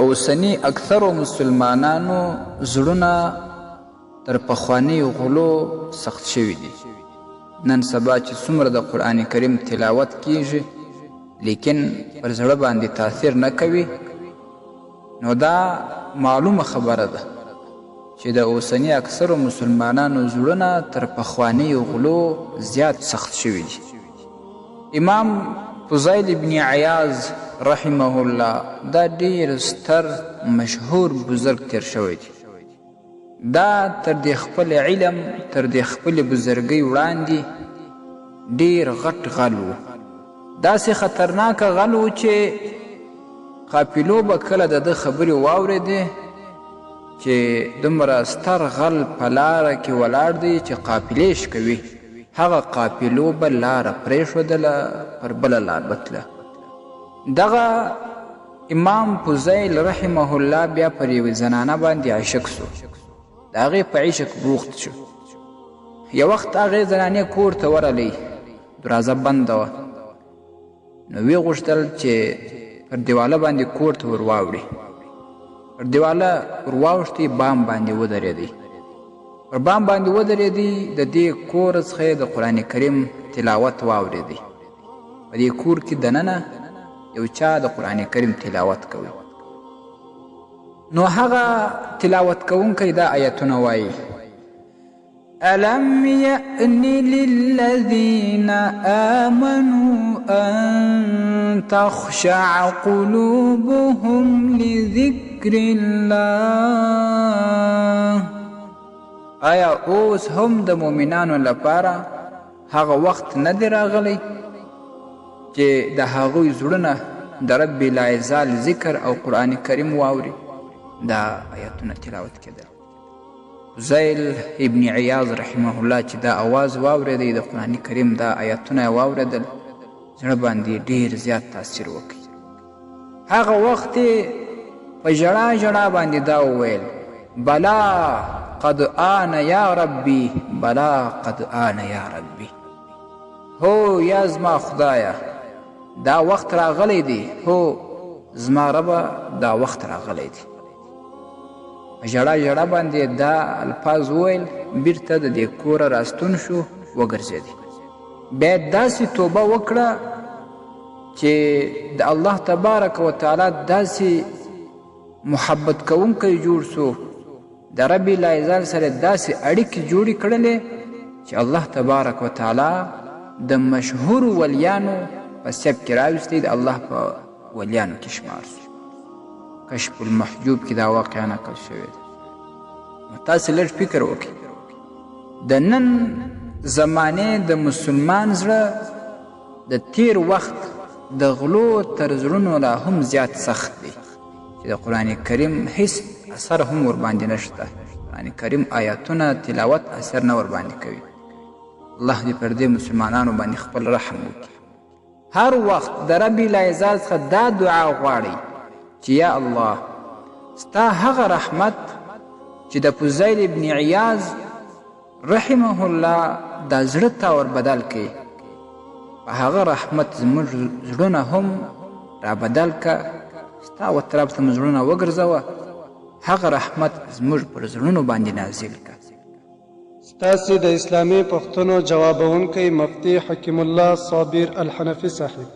اوسني اکثرو مسلمانانو زړونه تر پخوانیو غلو سخت شوي دي. نن سبا چې څومره د قرآن کریم تلاوت کیږي لیکن پر زړه باندې تاثیر نه کوي، نو دا معلومه خبره ده چې د اوسني اکثرو مسلمانانو زړونه تر پخوانیو غلو زیات سخت شوي دي. امام فضیل ابن عیاض رحمه الله دا ډیر ستر مشهور بزرگ تیر شوی دی. دا تر د خپل علم تر د خپل بزرګۍ وړاندې ډیر غټ غل و. داسې خطرناک غل و چې قافلو به کله د ده خبرې واورېدې چې دومره ستر غل په لاره کې ولاړ دی چې قافلې شکوي، هغه قافلو به لاره پرېښودله پر بله لار بتله. دغه امام فضیل رحمه الله بیا پر یوې زنانه باندې عاشق سو، د هغې په عشق بوخت شو. یو وخت هغې زنانې کور ته ورغلی، دروازه بنده وه، نو ویې غوښتل چې پر دیواله باندې کور ته ور واوړي. پر دیواله ور واوښتې، بام باندې ودرېدی. پر بام باندې ودرېدی، د دې کور څخه د قرآن کریم تلاوت واورېدی. په دې کور کې دننه یو چا د قرآن کریم تلاوت کوي. نو هغه تلاوت کوونکی دا آیتونه وایي: ألم يأن للذين آمنوا أن تخشع قلوبهم لذكر الله. آیا اوس هم د مؤمنانو لپاره هغه وخت نه دی راغلی چې د هغوی زړونه د رب لاعزال ذکر او قرآن کریم واوري؟ دا آیتونه تلاوت کېدل. فضیل ابن عیاض رحمه الله چې دا آواز واورېدی، د قرآن کریم دا آیتونه یې واورېدل، زړه باندې ډېر زیات تاثیر وکړي. هغه وخت یې په ژړا ژړا باندې دا وویل: بلا قد آن یا ربی، بلا قد آن یا ربی. هو یا زما خدایه، دا وخت راغلی دی، هو زما ربه دا وخت راغلی دی. په ژړا ژړا باندې دا الفاظ وویل، بیرته د دې کوره راستون شو، وګرځېدی. بیا داسې توبه وکړه چې د الله تبارک وتعالی داسې محبت کوونکی جوړ سو، د رب لاعزال سره داسې اړیکې جوړې کړلې چې الله تبارک وتعالی د مشهورو ولیانو په سب کې راوستی، د الله په ولیانو کې شمار سو. کشف المحجوب کې دا واقعا نقل شوی ده. نو تاسې لږ فکر وکړئ، د نن زمانې د مسلمان زړه د تیر وخت د غلو تر زړونو لا هم زیات سخت دی چې د قرآن کریم هیڅ اثر هم ورباندې نشته. قرآن کریم آیاتونه تلاوت اثر نه ورباندې کوي. الله دې پر دې مسلمانانو باندې خپل رحم وکړي. هر وخت د رب لاعزال څخه دا دعا غواړئ چې یا الله، ستا هغه رحمت چې د فضیل ابن عیاض رحمه الله دا زړه ته ور بدل کړي، په هغه رحمت زموږ زړونه هم را بدل که، ستا وطرف ته مو زړونه وګرځوه، هغه رحمت زموږ پر زړونو باندې نازل که. ستاسې د اسلامي پوښتنو جوابونکی مفتي حکیم الله صابر الحنفي صاحب.